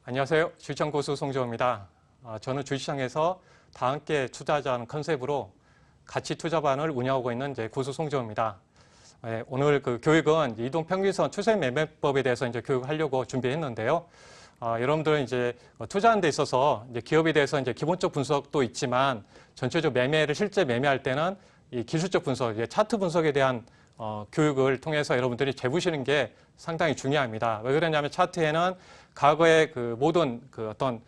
안녕하세요. 주식시장 고수 송재호입니다. 저는 주식시장에서 다 함께 투자하자는 컨셉으로 가치 투자반을 운영하고 있는 이제 고수 송재호입니다. 오늘 그 교육은 이동평균선 추세 매매법에 대해서 이제 교육하려고 준비했는데요. 여러분들은 이제 투자하는 데 있어서 이제 기업에 대해서 이제 기본적 분석도 있지만 전체적으로 매매를 실제 매매할 때는 이 기술적 분석, 차트 분석에 대한 교육을 통해서 여러분들이 재보시는 게 상당히 중요합니다. 왜 그러냐면 차트에는 과거의 그 모든 그 어떤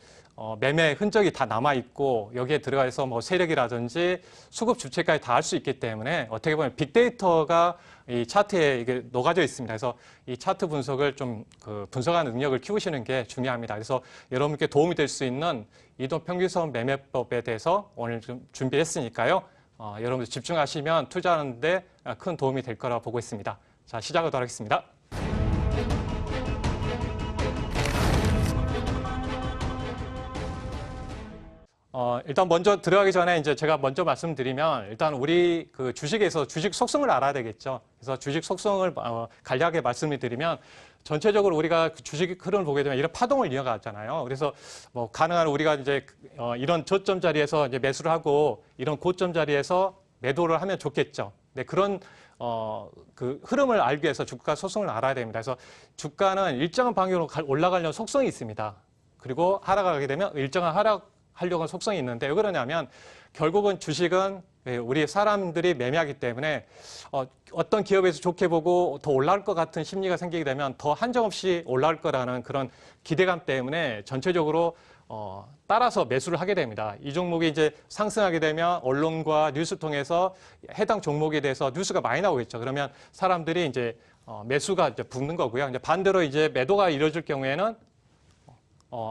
매매 흔적이 다 남아 있고 여기에 들어가서 뭐 세력이라든지 수급 주체까지 다 알 수 있기 때문에 어떻게 보면 빅데이터가 이 차트에 이게 녹아져 있습니다. 그래서 이 차트 분석을 좀 그 분석하는 능력을 키우시는 게 중요합니다. 그래서 여러분께 도움이 될 수 있는 이동평균선 매매법에 대해서 오늘 좀 준비했으니까요. 여러분들 집중하시면 투자하는 데 큰 도움이 될 거라고 보고 있습니다. 자, 시작하도록 하겠습니다. 일단 먼저 들어가기 전에 이제 제가 먼저 말씀드리면 일단 우리 그 주식에서 주식 속성을 알아야 되겠죠. 그래서 주식 속성을 간략하게 말씀을 드리면 전체적으로 우리가 그 주식 흐름을 보게 되면 이런 파동을 이어가잖아요. 그래서 뭐 가능한 우리가 이제 이런 저점 자리에서 이제 매수를 하고 이런 고점 자리에서 매도를 하면 좋겠죠. 네, 그런 그 흐름을 알기 위해서 주가 속성을 알아야 됩니다. 그래서 주가는 일정한 방향으로 올라가려는 속성이 있습니다. 그리고 하락하게 되면 일정한 하려고 하는 속성이 있는데 왜 그러냐면 결국은 주식은 우리 사람들이 매매하기 때문에 어떤 기업에서 좋게 보고 더 올라올 것 같은 심리가 생기게 되면 더 한정없이 올라올 거라는 그런 기대감 때문에 전체적으로 따라서 매수를 하게 됩니다. 이 종목이 이제 상승하게 되면 언론과 뉴스 통해서 해당 종목에 대해서 뉴스가 많이 나오겠죠. 그러면 사람들이 이제 매수가 이제 붙는 거고요. 이제 반대로 이제 매도가 이루어질 경우에는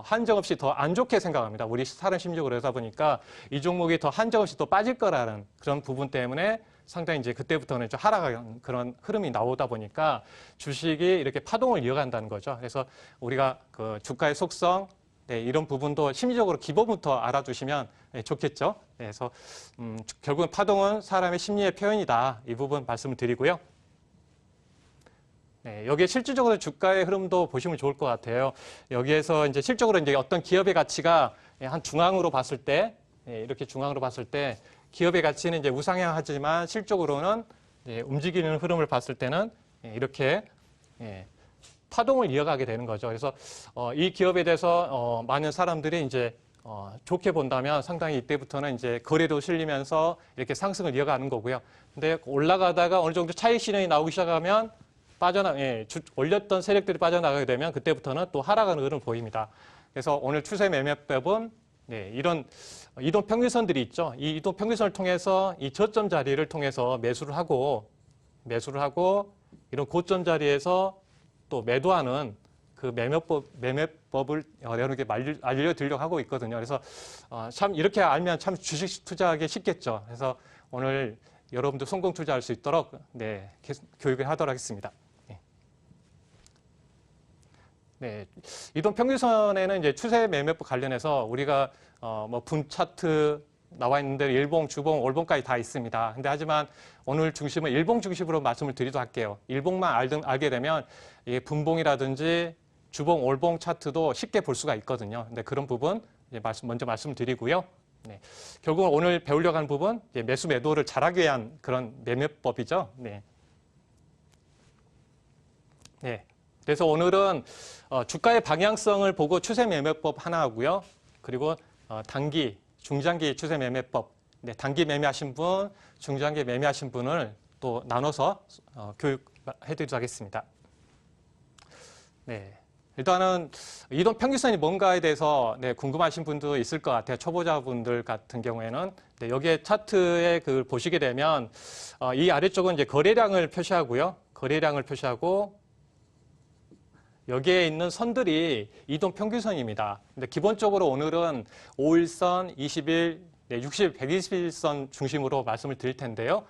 한정없이 더 안 좋게 생각합니다. 우리 사람 심리적으로 그러다 보니까 이 종목이 더 한정없이 더 빠질 거라는 그런 부분 때문에 상당히 이제 그때부터는 좀 하락하는 그런 흐름이 나오다 보니까 주식이 이렇게 파동을 이어간다는 거죠. 그래서 우리가 그 주가의 속성, 네, 이런 부분도 심리적으로 기본부터 알아두시면 좋겠죠. 그래서 결국은 파동은 사람의 심리의 표현이다. 이 부분 말씀을 드리고요. 네, 여기에 실질적으로 주가의 흐름도 보시면 좋을 것 같아요. 여기에서 이제 실적으로 이제 어떤 기업의 가치가 한 중앙으로 봤을 때, 이렇게 중앙으로 봤을 때 기업의 가치는 이제 우상향하지만 실적으로는 움직이는 흐름을 봤을 때는 이렇게 파동을 이어가게 되는 거죠. 그래서 이 기업에 대해서 많은 사람들이 이제 좋게 본다면 상당히 이때부터는 이제 거래도 실리면서 이렇게 상승을 이어가는 거고요. 근데 올라가다가 어느 정도 차익 실현이 나오기 시작하면 올렸던 세력들이 빠져나가게 되면 그때부터는 또 하락하는 흐름을 보입니다. 그래서 오늘 추세 매매법은 이런 이동평균선들이 있죠. 이 이동평균선을 통해서 이 저점 자리를 통해서 매수를 하고 이런 고점 자리에서 또 매도하는 그 매매법을 여러분께 알려드리려고 하고 있거든요. 그래서 참 이렇게 알면 참 주식 투자하기 쉽겠죠. 그래서 오늘 여러분도 성공 투자할 수 있도록 교육을 하도록 하겠습니다. 네, 이동평균선에는 이제 추세 매매법 관련해서 우리가 뭐 분 차트 나와 있는데 일봉, 주봉, 월봉까지 다 있습니다. 근데 하지만 오늘 중심은 일봉 중심으로 말씀을 드리도록 할게요. 일봉만 알게 되면 이 분봉이라든지 주봉, 월봉 차트도 쉽게 볼 수가 있거든요. 근데 그런 부분 이제 먼저 말씀을 드리고요. 네, 결국은 오늘 배우려고 하는 부분 이제 매수 매도를 잘하기 위한 그런 매매법이죠. 네. 그래서 오늘은 주가의 방향성을 보고 추세 매매법 하나 하고요. 그리고 단기, 중장기 추세 매매법, 단기 매매하신 분, 중장기 매매하신 분을 또 나눠서 교육해드리도록 하겠습니다. 네, 일단은 이동평균선이 뭔가에 대해서 궁금하신 분도 있을 것 같아요. 초보자분들 같은 경우에는 여기에 차트에 그걸 보시게 되면 이 아래쪽은 이제 거래량을 표시하고요. 거래량을 표시하고 여기에 있는 선들이 이동평균선입니다. 근데 기본적으로 오늘은 5일선, 20일, 60일, 120일선 중심으로 말씀을 드릴 텐데요.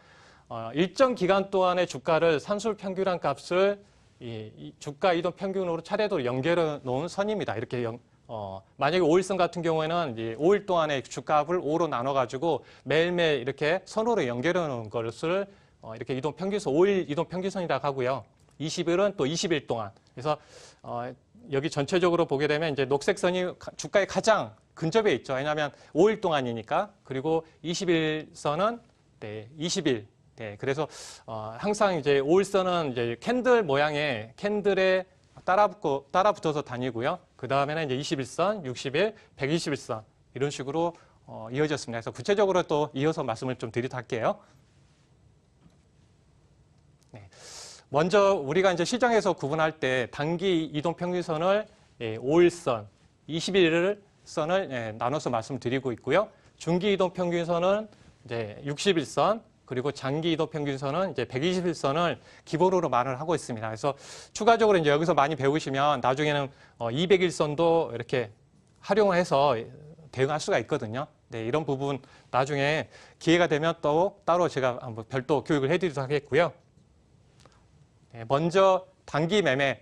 일정 기간 동안의 주가를 산술평균한 값을 이 주가 이동평균으로 차례로 연결해 놓은 선입니다. 이렇게 만약에 5일선 같은 경우에는 이제 5일 동안의 주가를 5로 나눠가지고 매일매일 이렇게 선으로 연결해 놓은 것을 이렇게 이동평균선, 5일 이동평균선이라고 하고요. 20일은 또 20일 동안. 그래서 여기 전체적으로 보게 되면 이제 녹색선이 주가에 가장 근접해 있죠. 왜냐하면 5일 동안이니까. 그리고 20일선은 네, 20일. 네, 그래서 항상 이제 5일선은 이제 캔들 모양의 캔들에 따라 붙어서 다니고요. 그 다음에는 이제 21선, 60일, 120일선 이런 식으로 이어졌습니다. 그래서 구체적으로 또 이어서 말씀을 좀 드리도록 할게요. 네. 먼저 우리가 이제 시장에서 구분할 때 단기 이동 평균선을 5일선, 21일선을 나눠서 말씀드리고 있고요. 중기 이동 평균선은 이제 60일선, 그리고 장기 이동 평균선은 이제 120일선을 기본으로 말을 하고 있습니다. 그래서 추가적으로 이제 여기서 많이 배우시면 나중에는 200일선도 이렇게 활용을 해서 대응할 수가 있거든요. 네, 이런 부분 나중에 기회가 되면 또 따로 제가 한번 별도 교육을 해드리도록 하겠고요. 네, 먼저 단기 매매,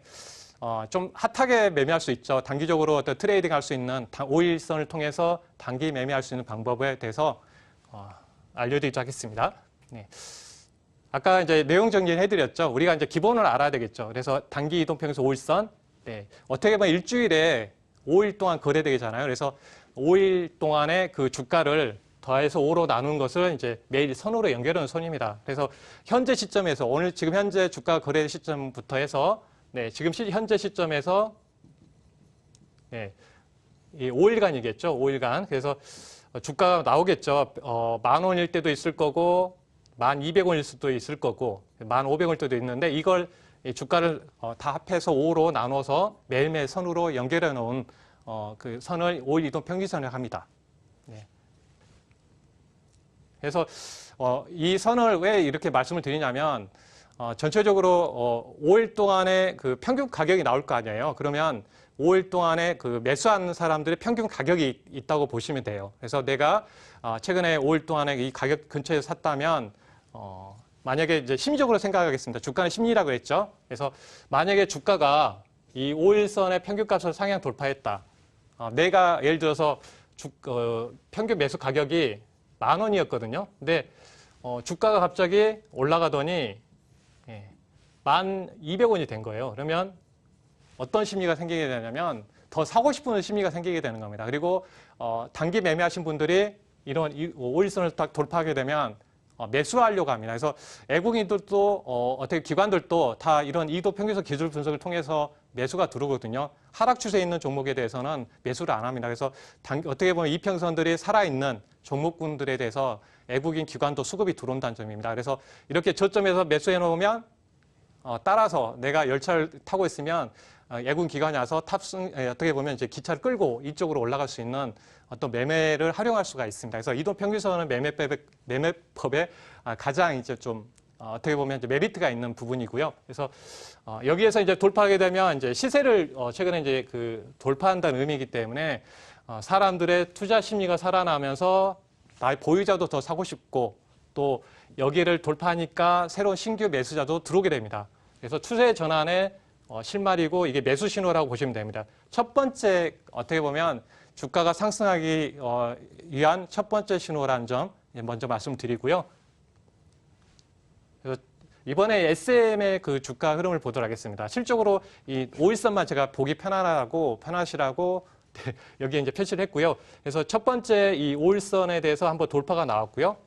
좀 핫하게 매매할 수 있죠. 단기적으로 어떤 트레이딩 할 수 있는 5일선을 통해서 단기 매매할 수 있는 방법에 대해서 알려드리도록 하겠습니다. 네. 아까 이제 내용 정리를 해드렸죠. 우리가 이제 기본을 알아야 되겠죠. 그래서 단기 이동평균선 5일선, 네. 어떻게 보면 일주일에 5일 동안 거래되잖아요. 그래서 5일 동안의 그 주가를 더해서 5로 나눈 것을 이제 매일 선으로 연결하는 선입니다. 그래서 현재 시점에서 오늘 지금 현재 주가 거래 시점부터 해서 네, 지금 현재 시점에서 네, 이 5일간이겠죠. 5일간. 그래서 주가가 나오겠죠. 10,000원일 때도 있을 거고 1,200원일 수도 있을 거고 1,500원일 때도 있는데 이걸 주가를 다 합해서 5로 나눠서 매일매일 선으로 연결해 놓은 그 선을 5일 이동 평균선을 합니다. 네. 그래서 이 선을 왜 이렇게 말씀을 드리냐면 전체적으로 5일 동안의 그 평균 가격이 나올 거 아니에요. 그러면 5일 동안에 그 매수한 사람들의 평균 가격이 있다고 보시면 돼요. 그래서 내가 최근에 5일 동안에 이 가격 근처에서 샀다면 만약에 이제 심리적으로 생각하겠습니다. 주가는 심리라고 했죠. 그래서 만약에 주가가 이 5일선의 평균값을 상향 돌파했다. 내가 예를 들어서 평균 매수 가격이 10,000원이었거든요. 근데 주가가 갑자기 올라가더니 1,200원이 된 거예요. 그러면 어떤 심리가 생기게 되냐면 더 사고 싶은 심리가 생기게 되는 겁니다. 그리고 단기 매매하신 분들이 이런 5일선을 딱 돌파하게 되면 매수하려고 합니다. 그래서 외국인들도 어떻게 기관들도 다 이런 이도 평균선 기술 분석을 통해서 매수가 들어오거든요. 하락 추세에 있는 종목에 대해서는 매수를 안 합니다. 그래서 어떻게 보면 이평선들이 살아있는 종목군들에 대해서 외국인 기관도 수급이 들어온다는 점입니다. 그래서 이렇게 저점에서 매수해 놓으면 따라서 내가 열차를 타고 있으면 외국인 기관이 와서 어떻게 보면 이제 기차를 끌고 이쪽으로 올라갈 수 있는 어떤 매매를 활용할 수가 있습니다. 그래서 이동 평균선은 매매법에 가장 이제 좀 어떻게 보면 이제 메리트가 있는 부분이고요. 그래서 여기에서 이제 돌파하게 되면 이제 시세를 최근에 이제 그 돌파한다는 의미이기 때문에 사람들의 투자 심리가 살아나면서 나의 보유자도 더 사고 싶고 또 여기를 돌파하니까 새로운 신규 매수자도 들어오게 됩니다. 그래서 추세 전환의 실마리고 이게 매수 신호라고 보시면 됩니다. 첫 번째 어떻게 보면 주가가 상승하기 위한 첫 번째 신호라는 점 먼저 말씀드리고요. 그래서 이번에 SM의 그 주가 흐름을 보도록 하겠습니다. 실적으로 이 5일선만 제가 보기 편하시라고 여기에 이제 표시를 했고요. 그래서 첫 번째 이 5일선에 대해서 한번 돌파가 나왔고요.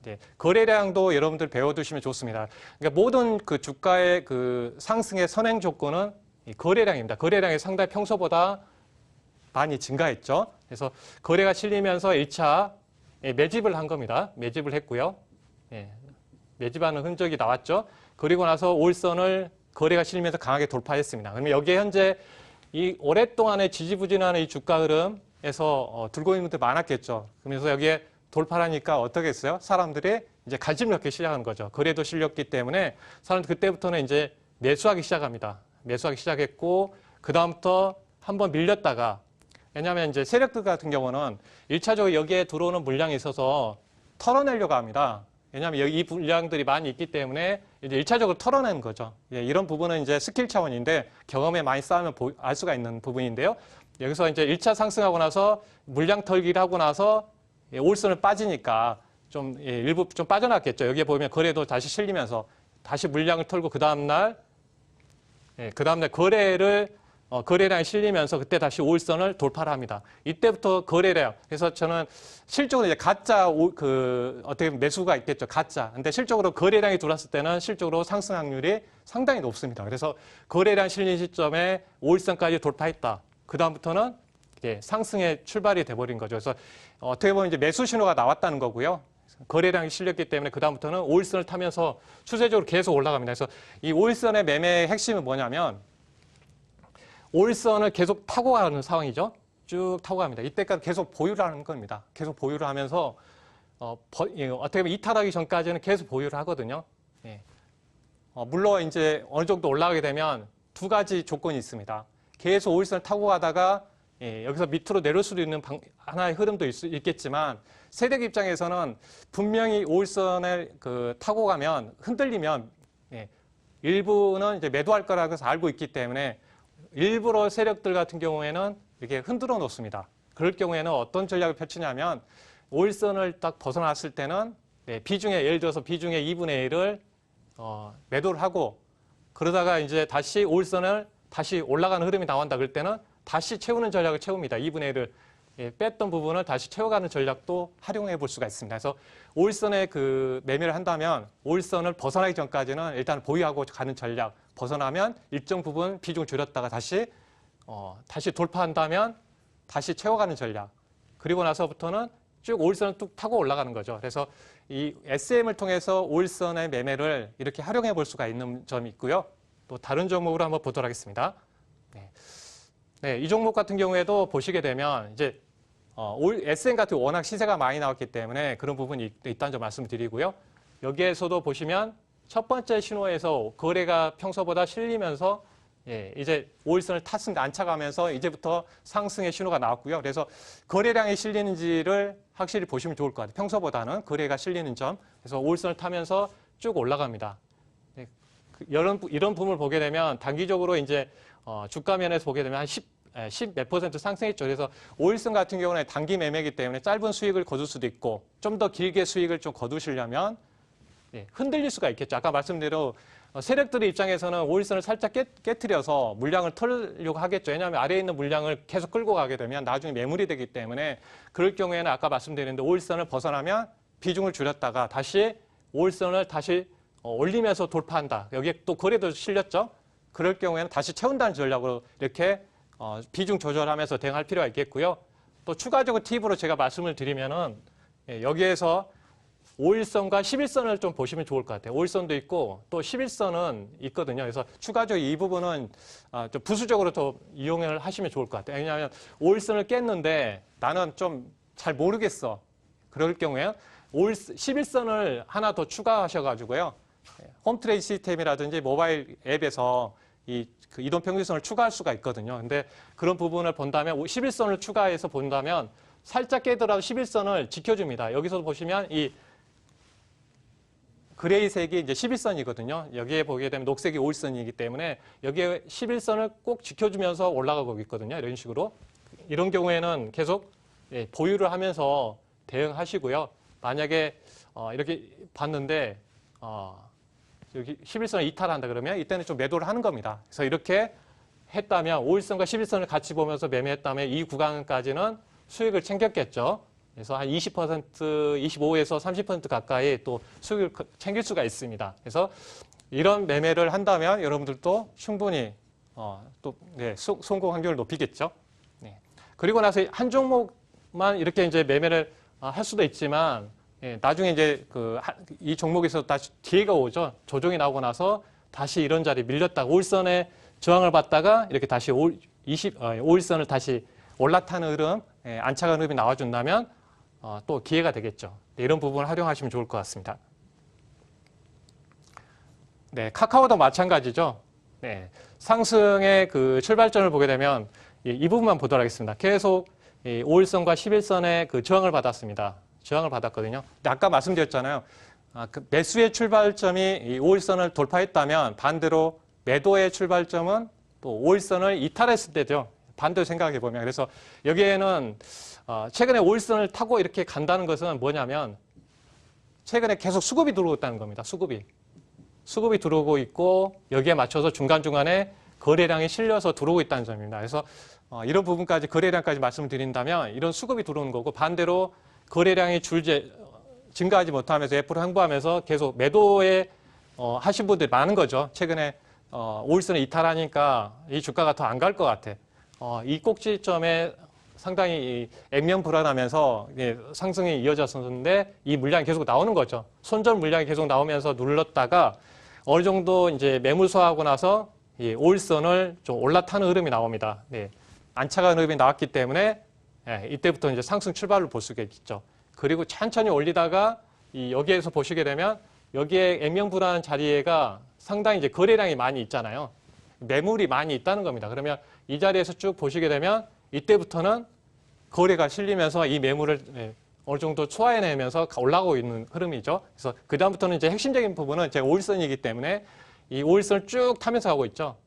네, 거래량도 여러분들 배워두시면 좋습니다. 그러니까 모든 그 주가의 그 상승의 선행 조건은 이 거래량입니다. 거래량이 상당히 평소보다 많이 증가했죠. 그래서 거래가 실리면서 1차 매집을 한 겁니다. 매집을 했고요. 네, 매집하는 흔적이 나왔죠. 그리고 나서 5일선을 거래가 실리면서 강하게 돌파했습니다. 그러면 여기에 현재 이 오랫동안의 지지부진한 이 주가 흐름에서 들고 있는 분들 많았겠죠. 그러면서 여기에 돌파하니까 어떻게 했어요? 사람들이 이제 관심을 갖기 시작한 거죠. 거래도 실렸기 때문에 사람들 그때부터는 이제 매수하기 시작합니다. 매수하기 시작했고 그다음부터 한번 밀렸다가 왜냐하면 이제 세력들 같은 경우는 1차적으로 여기에 들어오는 물량이 있어서 털어내려고 합니다. 왜냐하면 여기 이 물량들이 많이 있기 때문에 이제 1차적으로 털어내는 거죠. 예, 이런 부분은 이제 스킬 차원인데 경험에 많이 쌓으면 알 수가 있는 부분인데요. 여기서 이제 1차 상승하고 나서 물량 털기를 하고 나서 5일선을 빠지니까 좀 일부 좀 빠져나갔겠죠. 여기에 보면 거래도 다시 실리면서 다시 물량을 털고 그 다음날 그 다음에 거래량이 실리면서 그때 다시 5일선을 돌파를 합니다. 이때부터 거래량. 그래서 저는 실적으로 이제 가짜 어떻게 보면 매수가 있겠죠. 가짜. 근데 실적으로 거래량이 들어왔을 때는 실적으로 상승 확률이 상당히 높습니다. 그래서 거래량 실린 시점에 5일선까지 돌파했다. 그 다음부터는 상승의 출발이 돼버린 거죠. 그래서 어떻게 보면 이제 매수 신호가 나왔다는 거고요. 거래량이 실렸기 때문에 그 다음부터는 5일선을 타면서 추세적으로 계속 올라갑니다. 그래서 이 5일선의 매매의 핵심은 뭐냐면 5일선을 계속 타고 가는 상황이죠. 쭉 타고 갑니다. 이때까지 계속 보유를 하는 겁니다. 계속 보유를 하면서 어떻게 보면 이탈하기 전까지는 계속 보유를 하거든요. 물론 이제 어느 정도 올라가게 되면 두 가지 조건이 있습니다. 계속 5일선을 타고 가다가 여기서 밑으로 내려올 수도 있는 하나의 흐름도 있겠지만 세력 입장에서는 분명히 5일선을 타고 가면 흔들리면 일부는 이제 매도할 거라고 해서 알고 있기 때문에 일부러 세력들 같은 경우에는 이렇게 흔들어 놓습니다. 그럴 경우에는 어떤 전략을 펼치냐면 5일선을 딱 벗어났을 때는 예를 들어서 비중의 2분의 1을 매도를 하고 그러다가 이제 다시 5일선을 다시 올라가는 흐름이 나온다 그럴 때는 다시 채우는 전략을 채웁니다. 2분의 1을 뺐던 부분을 다시 채워가는 전략도 활용해 볼 수가 있습니다. 그래서 5일선에 매매를 한다면 5일선을 벗어나기 전까지는 일단 보유하고 가는 전략, 벗어나면 일정 부분 비중 줄였다가 다시 돌파한다면 다시 채워가는 전략, 그리고 나서부터는 쭉 5일선을 뚝 타고 올라가는 거죠. 그래서 이 SM을 통해서 5일선의 매매를 이렇게 활용해 볼 수가 있는 점이 있고요. 또 다른 종목으로 한번 보도록 하겠습니다. 이 종목 같은 경우에도 보시게 되면 이제 SM 같은 경우 워낙 시세가 많이 나왔기 때문에 그런 부분이 있다는 점 말씀드리고요. 여기에서도 보시면 첫 번째 신호에서 거래가 평소보다 실리면서 이제 5일선을 탔습니다. 안착하면서 이제부터 상승의 신호가 나왔고요. 그래서 거래량이 실리는지를 확실히 보시면 좋을 것 같아요. 평소보다는 거래가 실리는 점. 그래서 5일선을 타면서 쭉 올라갑니다. 이런 부분을 보게 되면 단기적으로 이제 주가 면에서 보게 되면 한 10 몇 % 상승했죠. 그래서 5일선 같은 경우는 단기 매매이기 때문에 짧은 수익을 거둘 수도 있고 좀 더 길게 수익을 좀 거두시려면 흔들릴 수가 있겠죠. 아까 말씀대로 세력들의 입장에서는 5일선을 살짝 깨트려서 물량을 털려고 하겠죠. 왜냐하면 아래에 있는 물량을 계속 끌고 가게 되면 나중에 매물이 되기 때문에 그럴 경우에는 아까 말씀드렸는데 5일선을 벗어나면 비중을 줄였다가 다시 5일선을 다시 올리면서 돌파한다. 여기에 또 거래도 실렸죠. 그럴 경우에는 다시 채운다는 전략으로 이렇게 비중 조절하면서 대응할 필요가 있겠고요. 또 추가적으로 팁으로 제가 말씀을 드리면은 여기에서 5일선과 11선을 좀 보시면 좋을 것 같아요. 5일선도 있고 또 11선은 있거든요. 그래서 추가적으로 이 부분은 좀 부수적으로 더 이용을 하시면 좋을 것 같아요. 왜냐하면 5일선을 깼는데 나는 좀 잘 모르겠어. 그럴 경우에 11선을 하나 더 추가하셔가지고요. 홈트레이드 시스템이라든지 모바일 앱에서 그 이동평균선을 추가할 수가 있거든요. 근데 그런 부분을 본다면 11선을 추가해서 본다면 살짝 깨더라도 11선을 지켜줍니다. 여기서 보시면 이 그레이색이 이제 11선이거든요. 여기에 보게 되면 녹색이 5일선이기 때문에 여기에 11선을 꼭 지켜주면서 올라가고 있거든요. 이런 식으로. 이런 경우에는 계속 보유를 하면서 대응하시고요. 만약에 이렇게 봤는데 여기 11선을 이탈한다 그러면 이때는 좀 매도를 하는 겁니다. 그래서 이렇게 했다면 5일선과 11선을 같이 보면서 매매했다면 이 구간까지는 수익을 챙겼겠죠. 그래서 한 20%, 25에서 30% 가까이 또 수익을 챙길 수가 있습니다. 그래서 이런 매매를 한다면 여러분들도 충분히 성공 확률을 높이겠죠. 그리고 나서 한 종목만 이렇게 이제 매매를 할 수도 있지만 나중에 이제 이 종목에서 다시 기회가 오죠. 조정이 나오고 나서 다시 이런 자리 밀렸다가 5일선에 저항을 받다가 이렇게 다시 5일선을 다시 올라타는 흐름, 안착하는 흐름이 나와준다면 또 기회가 되겠죠. 이런 부분을 활용하시면 좋을 것 같습니다. 카카오도 마찬가지죠. 상승의 그 출발점을 보게 되면 이 부분만 보도록 하겠습니다. 계속 5일선과 11선의 그 저항을 받았습니다. 저항을 받았거든요. 근데 아까 말씀드렸잖아요. 그 매수의 출발점이 이 5일선을 돌파했다면 반대로 매도의 출발점은 또 5일선을 이탈했을 때죠. 반대로 생각해 보면. 그래서 여기에는 최근에 5일선을 타고 이렇게 간다는 것은 뭐냐면 최근에 계속 수급이 들어오고 있다는 겁니다. 수급이 들어오고 있고 여기에 맞춰서 중간중간에 거래량이 실려서 들어오고 있다는 점입니다. 그래서 이런 부분까지 거래량까지 말씀을 드린다면 이런 수급이 들어오는 거고 반대로 거래량이 증가하지 못하면서 F로 횡보하면서 계속 매도에 하신 분들이 많은 거죠. 최근에 5일선을 이탈하니까 이 주가가 더 안 갈 것 같아. 이 꼭지점에 상당히 액면 불안하면서 상승이 이어졌었는데 이 물량이 계속 나오는 거죠. 손절 물량이 계속 나오면서 눌렀다가 어느 정도 이제 매물 소화하고 나서 이 5일선을 좀 올라타는 흐름이 나옵니다. 네. 안착하는 흐름이 나왔기 때문에 이때부터 이제 상승 출발을 볼 수가 있죠. 그리고 천천히 올리다가 여기에서 보시게 되면 여기에 액면 불안한 자리에가 상당히 이제 거래량이 많이 있잖아요. 매물이 많이 있다는 겁니다. 그러면 이 자리에서 쭉 보시게 되면 이때부터는 거래가 실리면서 이 매물을 어느 정도 소화해내면서 올라가고 있는 흐름이죠. 그래서 그다음부터는 이제 핵심적인 부분은 이제 5일선이기 때문에 이 5일선을 쭉 타면서 가고 있죠.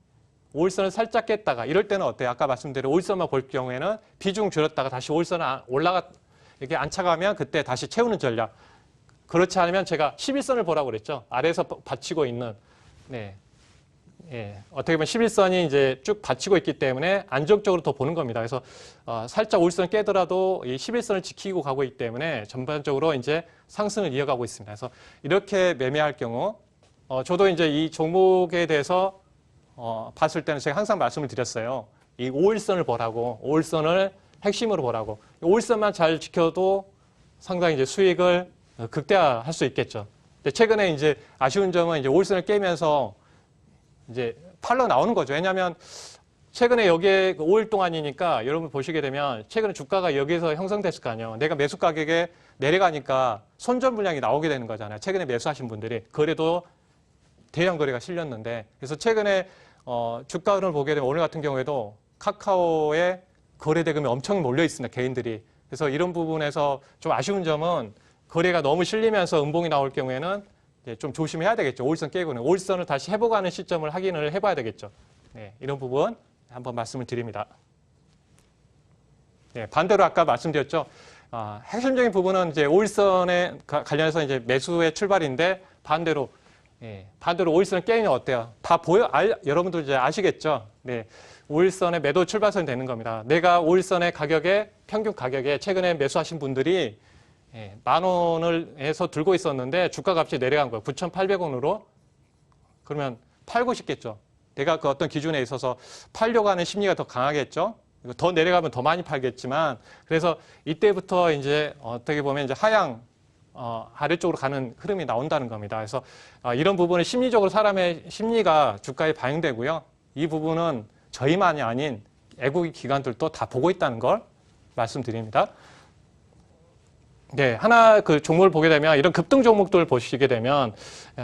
5일선을 살짝 깼다가 이럴 때는 어때요? 아까 말씀드린 5일선만 볼 경우에는 비중 줄였다가 다시 5일선 이렇게 안착하면 그때 다시 채우는 전략. 그렇지 않으면 제가 11선을 보라고 그랬죠. 아래에서 받치고 있는 어떻게 보면 11선이 이제 쭉 받치고 있기 때문에 안정적으로 더 보는 겁니다. 그래서 살짝 5일선을 깨더라도 이 11선을 지키고 가고 있기 때문에 전반적으로 이제 상승을 이어가고 있습니다. 그래서 이렇게 매매할 경우 저도 이제 이 종목에 대해서 봤을 때는 제가 항상 말씀을 드렸어요. 이 5일선을 보라고, 5일선을 핵심으로 보라고. 5일선만 잘 지켜도 상당히 이제 수익을 극대화할 수 있겠죠. 근데 최근에 이제 아쉬운 점은 이제 5일선을 깨면서 이제 팔러 나오는 거죠. 왜냐하면 최근에 여기에 5일 동안이니까 여러분 보시게 되면 최근에 주가가 여기서 형성됐을 거 아니에요. 내가 매수 가격에 내려가니까 손절 물량이 나오게 되는 거잖아요. 최근에 매수하신 분들이. 그래도 대형 거래가 실렸는데 그래서 최근에 주가 흐름을 보게 되면 오늘 같은 경우에도 카카오에 거래 대금이 엄청 몰려 있습니다. 개인들이. 그래서 이런 부분에서 좀 아쉬운 점은 거래가 너무 실리면서 음봉이 나올 경우에는 이제 좀 조심해야 되겠죠. 5일선 깨고는. 5일선을 다시 회복하는 시점을 확인을 해봐야 되겠죠. 네, 이런 부분 한번 말씀을 드립니다. 네, 반대로 아까 말씀드렸죠. 핵심적인 부분은 이제 5일선에 관련해서 이제 매수의 출발인데 반대로 5일선을 깨면 어때요? 다 여러분들 이제 아시겠죠? 네. 5일선의 매도 출발선이 되는 겁니다. 내가 5일선의 가격에, 평균 가격에 최근에 매수하신 분들이 10,000원을 해서 들고 있었는데 주가 값이 내려간 거예요. 9,800원으로. 그러면 팔고 싶겠죠. 내가 그 어떤 기준에 있어서 팔려고 하는 심리가 더 강하겠죠. 더 내려가면 더 많이 팔겠지만 그래서 이때부터 이제 어떻게 보면 이제 하향 아래쪽으로 가는 흐름이 나온다는 겁니다. 그래서 이런 부분은 심리적으로 사람의 심리가 주가에 반영되고요. 이 부분은 저희만이 아닌 애국 기관들도 다 보고 있다는 걸 말씀드립니다. 네, 하나 그 종목을 보게 되면 이런 급등 종목들을 보시게 되면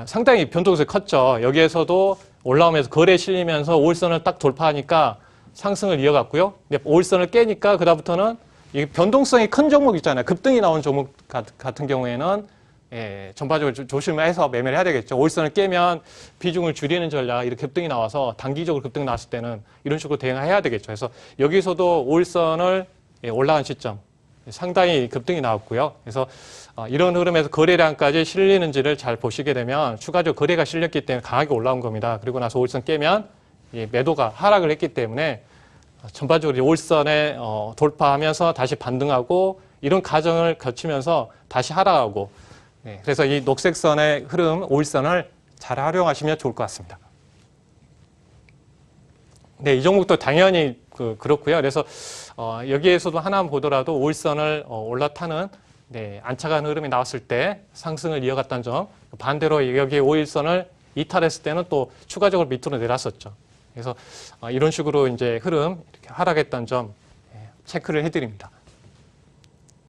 상당히 변동성이 컸죠. 여기에서도 올라오면서 거래에 실리면서 5일선을 딱 돌파하니까 상승을 이어갔고요. 근데 5일선을 깨니까 그다음부터는 이 변동성이 큰 종목 있잖아요. 급등이 나온 종목 같은 경우에는 전반적으로 조심해서 매매를 해야 되겠죠. 5일선을 깨면 비중을 줄이는 전략, 이렇게 급등이 나와서 단기적으로 급등 나왔을 때는 이런 식으로 대응해야 되겠죠. 그래서 여기서도 5일선을 올라간 시점 상당히 급등이 나왔고요. 그래서 이런 흐름에서 거래량까지 실리는지를 잘 보시게 되면 추가적으로 거래가 실렸기 때문에 강하게 올라온 겁니다. 그리고 나서 5일선 깨면 매도가 하락을 했기 때문에 전반적으로 5일선에 돌파하면서 다시 반등하고 이런 과정을 거치면서 다시 하락하고 그래서 이 녹색선의 흐름 5일선을 잘 활용하시면 좋을 것 같습니다. 네, 이 종목도 당연히 그렇고요. 그래서 여기에서도 하나 보더라도 5일선을 올라타는 안착하는 흐름이 나왔을 때 상승을 이어갔다는 점, 반대로 여기 5일선을 이탈했을 때는 또 추가적으로 밑으로 내렸었죠. 그래서 이런 식으로 이제 흐름 이렇게 하락했다는 점 체크를 해드립니다.